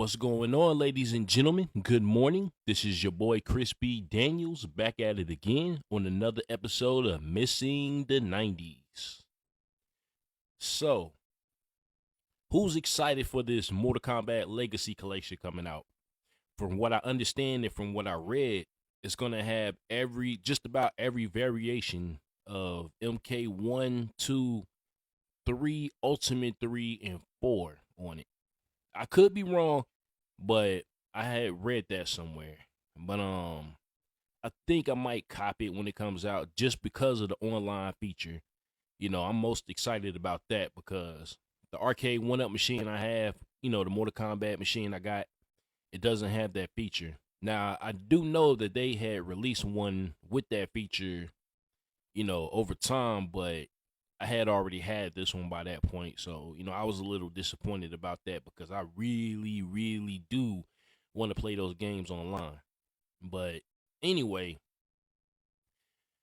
What's going on, ladies and gentlemen? Good morning. This is your boy Chris B. Daniels back at it again on another episode of Missing the 90s. So, who's excited for this Mortal Kombat Legacy Collection coming out? From what I understand and from what I read, it's going to have just about every variation of MK1, 2, 3, Ultimate 3, and 4 on it. I could be wrong, but I had read that somewhere. But I think I might copy it when it comes out just because of the online feature. I'm most excited about that because the arcade one-up machine I have, the Mortal Kombat machine I got, it doesn't have that feature. Now, I do know that they had released one with that feature, over time, but I had already had this one by that point. So, I was a little disappointed about that because I really, really do want to play those games online. But anyway,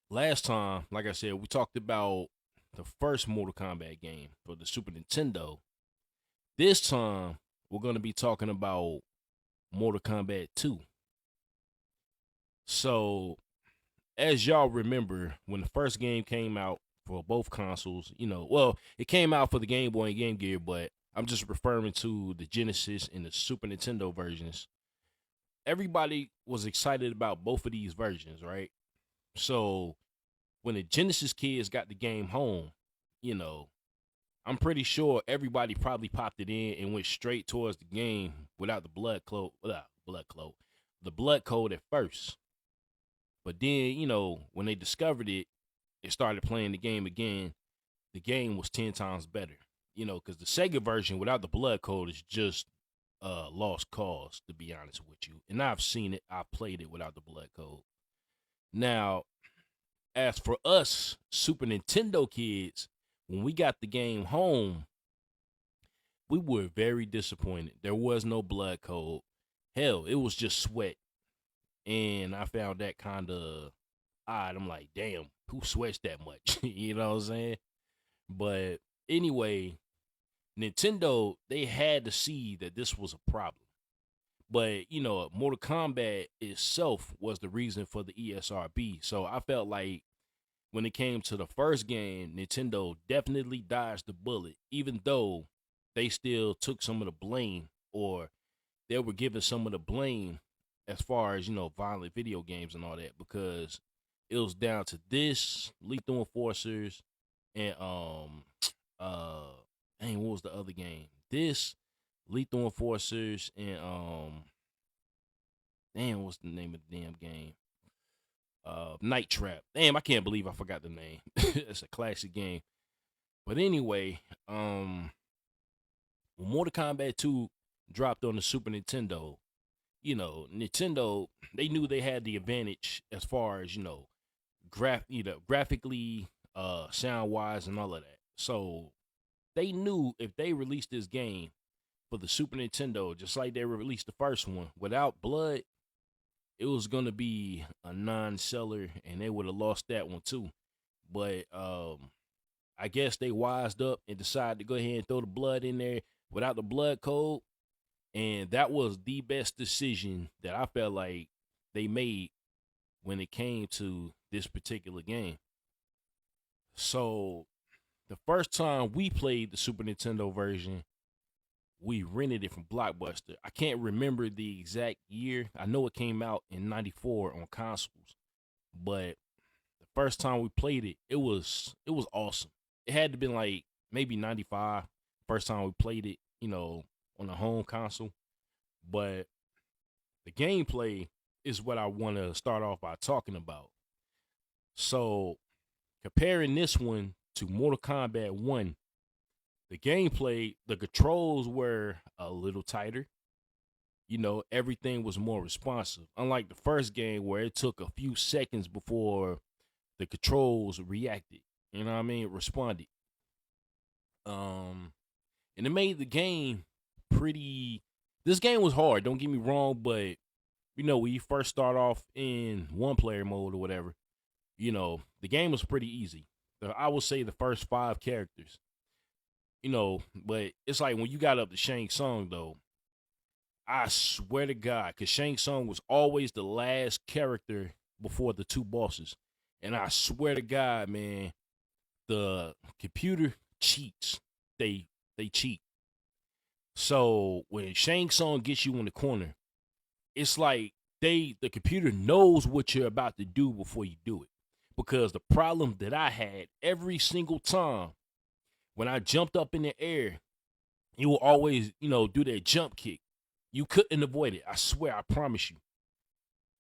last time, like I said, we talked about the first Mortal Kombat game for the Super Nintendo. This time, we're going to be talking about Mortal Kombat 2. So, as y'all remember, when the first game came out for both consoles, it came out for the Game Boy and Game Gear, but I'm just referring to the Genesis and the Super Nintendo versions. Everybody was excited about both of these versions, right? So when the Genesis kids got the game home, I'm pretty sure everybody probably popped it in and went straight towards the game without the blood code at first. But then, when they discovered it, they started playing the game again. The game was 10 times better, because the Sega version without the blood code is just lost cause, to be honest with you. And I've seen it, I've played it without the blood code. Now, as for us Super Nintendo kids, when we got the game home, we were very disappointed. There was no blood code. Hell, it was just sweat. And I found that kind of odd. I'm like, damn, who sweats that much? You know what I'm saying? But anyway, Nintendo, they had to see that this was a problem. But, Mortal Kombat itself was the reason for the ESRB. So I felt like when it came to the first game, Nintendo definitely dodged the bullet, even though they still took some of the blame, or they were given some of the blame as far as, violent video games and all that, because it was down to this, Lethal Enforcers, and what was the other game? This, Lethal Enforcers, and what's the name of the damn game? Night Trap. Damn, I can't believe I forgot the name. It's a classic game. But anyway, when Mortal Kombat 2 dropped on the Super Nintendo, Nintendo, they knew they had the advantage as far as, graphically, sound wise, and all of that. So they knew if they released this game for the Super Nintendo, just like they released the first one, without blood, it was gonna be a non-seller, and they would have lost that one too. But I guess they wised up and decided to go ahead and throw the blood in there without the blood code. And that was the best decision that I felt like they made when it came to this particular game. So the first time we played the Super Nintendo version, we rented it from Blockbuster. I can't remember the exact year. I know it came out in 94 on consoles. But the first time we played it, it was awesome. It had to been like maybe 95, first time we played it, on the home console. But the gameplay is what I want to start off by talking about. So, comparing this one to Mortal Kombat 1, the gameplay, the controls were a little tighter. Everything was more responsive. Unlike the first game where it took a few seconds before the controls reacted. You know what I mean? Responded. And it made the game pretty. This game was hard, don't get me wrong, but when you first start off in one player mode or whatever, the game was pretty easy. I would say the first 5 characters. But it's like when you got up to Shang Tsung though, I swear to God, because Shang Tsung was always the last character before the two bosses. And I swear to God, man, the computer cheats. They cheat. So when Shang Tsung gets you in the corner, it's like the computer knows what you're about to do before you do it. Because the problem that I had every single time when I jumped up in the air, you will always, do that jump kick. You couldn't avoid it. I swear, I promise you.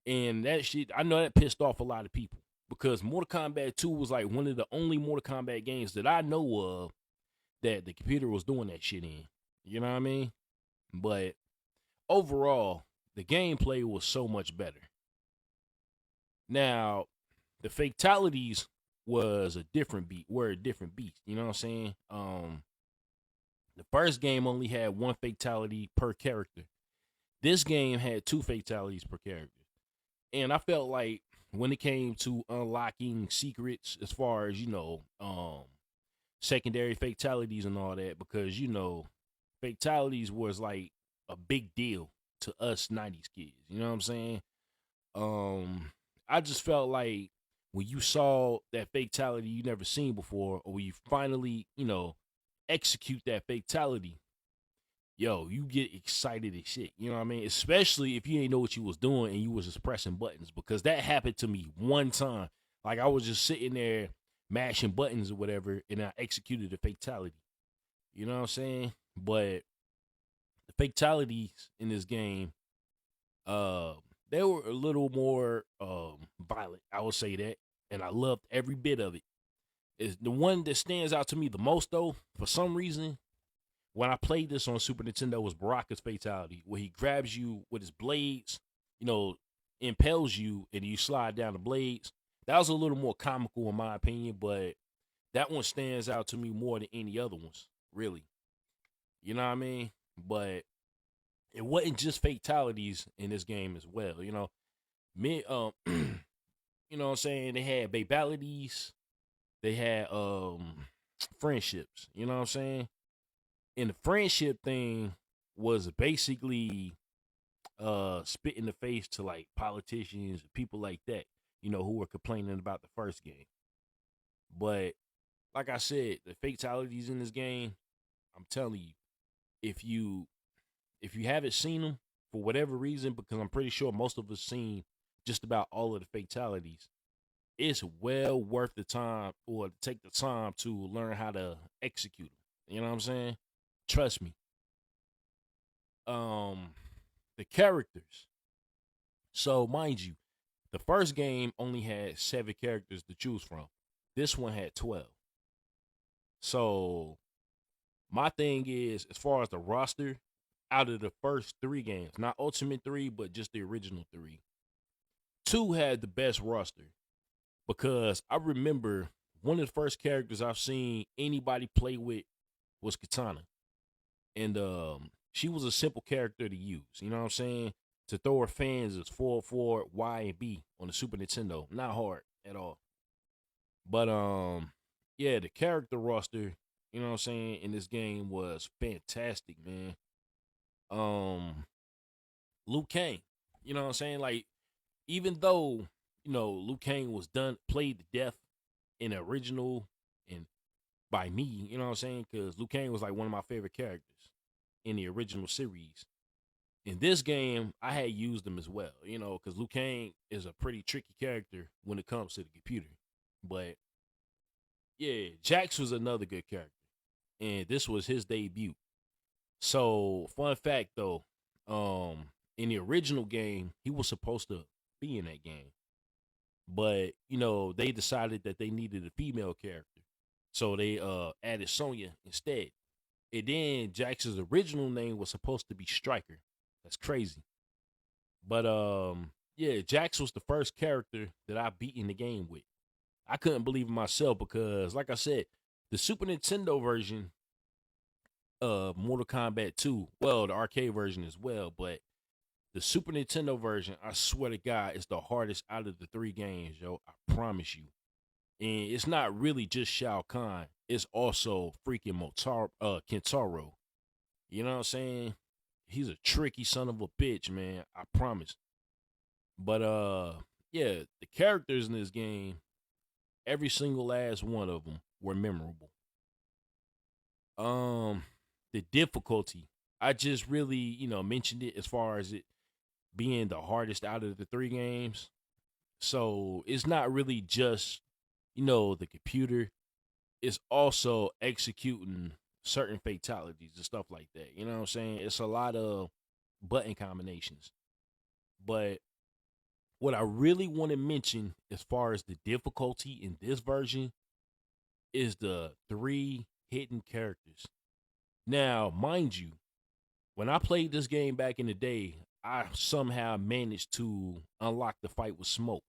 And that shit, I know that pissed off a lot of people because Mortal Kombat 2 was like one of the only Mortal Kombat games that I know of that the computer was doing that shit in. You know what I mean? But overall, the gameplay was so much better. Now, the fatalities was a different beat. Were a different beast. You know what I'm saying? The first game only had one fatality per character. This game had two fatalities per character. And I felt like when it came to unlocking secrets as far as, secondary fatalities and all that, because, fatalities was like a big deal to us 90s kids. You know what I'm saying? I just felt like when you saw that fatality you never seen before, or when you finally, execute that fatality, yo, you get excited as shit. You know what I mean? Especially if you ain't know what you was doing and you was just pressing buttons, because that happened to me one time. Like I was just sitting there mashing buttons or whatever, and I executed a fatality. You know what I'm saying? But the fatalities in this game, they were a little more violent. I would say that, and I loved every bit of it. Is the one that stands out to me the most though, for some reason, when I played this on Super Nintendo, was Baraka's fatality, where he grabs you with his blades, impels you, and you slide down the blades. That was a little more comical in my opinion, but that one stands out to me more than any other ones, really. You know what I mean? But it wasn't just fatalities in this game as well. Me, you know what I'm saying? They had babalities, they had friendships. You know what I'm saying? And the friendship thing was basically spit in the face to like politicians, people like that, who were complaining about the first game. But like I said, the fatalities in this game, I'm telling you, if you haven't seen them for whatever reason, because I'm pretty sure most of us seen just about all of the fatalities, it's well worth the time or take the time to learn how to execute them. You know what I'm saying? Trust me. The characters. So mind you, the first game only had 7 characters to choose from. This one had 12. So my thing is, as far as the roster, out of the first 3 games, not Ultimate 3, but just the original 3, 2 had the best roster. Because I remember one of the first characters I've seen anybody play with was Katana. And she was a simple character to use. You know what I'm saying? To throw her fans is forward, Y, and B on the Super Nintendo. Not hard at all. But yeah, the character roster, you know what I'm saying, in this game was fantastic, man. Liu Kang, you know what I'm saying? Like, even though, Liu Kang was played to death in the original and by me, you know what I'm saying? Because Liu Kang was like one of my favorite characters in the original series. In this game, I had used him as well, because Liu Kang is a pretty tricky character when it comes to the computer. But yeah, Jax was another good character, and this was his debut. So, fun fact though, in the original game, he was supposed to be in that game, but they decided that they needed a female character, so they added Sonya instead. And then Jax's original name was supposed to be Striker. That's crazy. But yeah, Jax was the first character that I beat in the game with. I couldn't believe it myself because, like I said, the Super Nintendo version of Mortal Kombat 2, well, the arcade version as well, but the Super Nintendo version, I swear to God, is the hardest out of the 3 games, yo. I promise you. And it's not really just Shao Kahn. It's also freaking Kentaro. You know what I'm saying? he's a tricky son of a bitch, man. I promise. But yeah, the characters in this game, every single last one of them were memorable. Um, the difficulty, I just really, mentioned it as far as it being the hardest out of the three games. So it's not really just, the computer. It's also executing certain fatalities and stuff like that. You know what I'm saying? It's a lot of button combinations. But what I really want to mention as far as the difficulty in this version is the three hidden characters. Now, mind you, when I played this game back in the day, I somehow managed to unlock the fight with Smoke.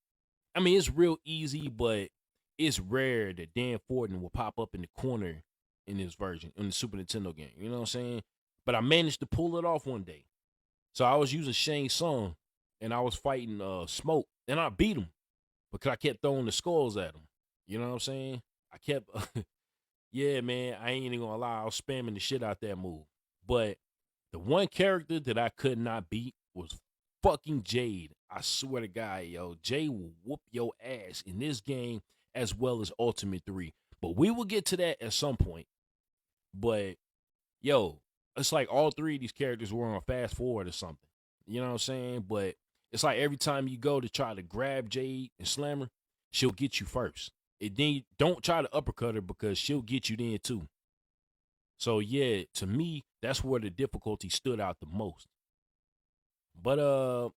I mean, it's real easy, but it's rare that Dan Forden will pop up in the corner in this version, in the Super Nintendo game. You know what I'm saying? But I managed to pull it off one day. So I was using Shang Tsung, and I was fighting Smoke, and I beat him because I kept throwing the skulls at him. You know what I'm saying? I kept, yeah, man, I ain't even gonna lie, I was spamming the shit out that move. But the one character that I could not beat was fucking Jade. I swear to God, yo, Jade will whoop your ass in this game as well as Ultimate 3. But we will get to that at some point. But, yo, it's like all three of these characters were on fast forward or something. You know what I'm saying? But it's like every time you go to try to grab Jade and slam her, she'll get you first. And then don't try to uppercut her because she'll get you then too. So yeah, to me, that's where the difficulty stood out the most. But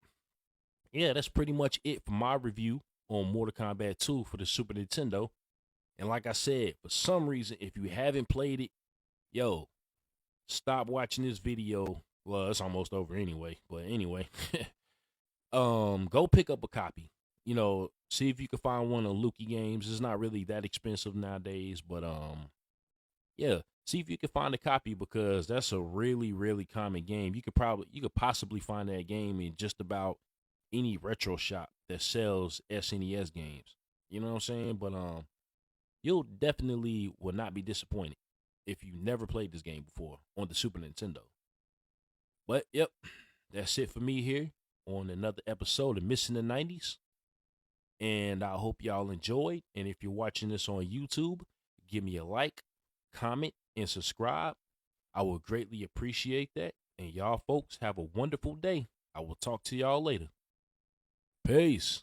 yeah, that's pretty much it for my review on Mortal Kombat 2 for the Super Nintendo. And like I said, for some reason, if you haven't played it, yo, stop watching this video. Well, it's almost over anyway. But anyway, go pick up a copy. See if you can find one of Lukey games. It's not really that expensive nowadays, but yeah, see if you can find a copy because that's a really, really common game. You could possibly find that game in just about any retro shop that sells SNES games. You know what I'm saying? But you'll definitely will not be disappointed if you never played this game before on the Super Nintendo. But yep, that's it for me here on another episode of Missing the 90s. And I hope y'all enjoyed. And if you're watching this on YouTube, give me a like, comment, and subscribe. I would greatly appreciate that. And y'all folks have a wonderful day. I will talk to y'all later. Peace.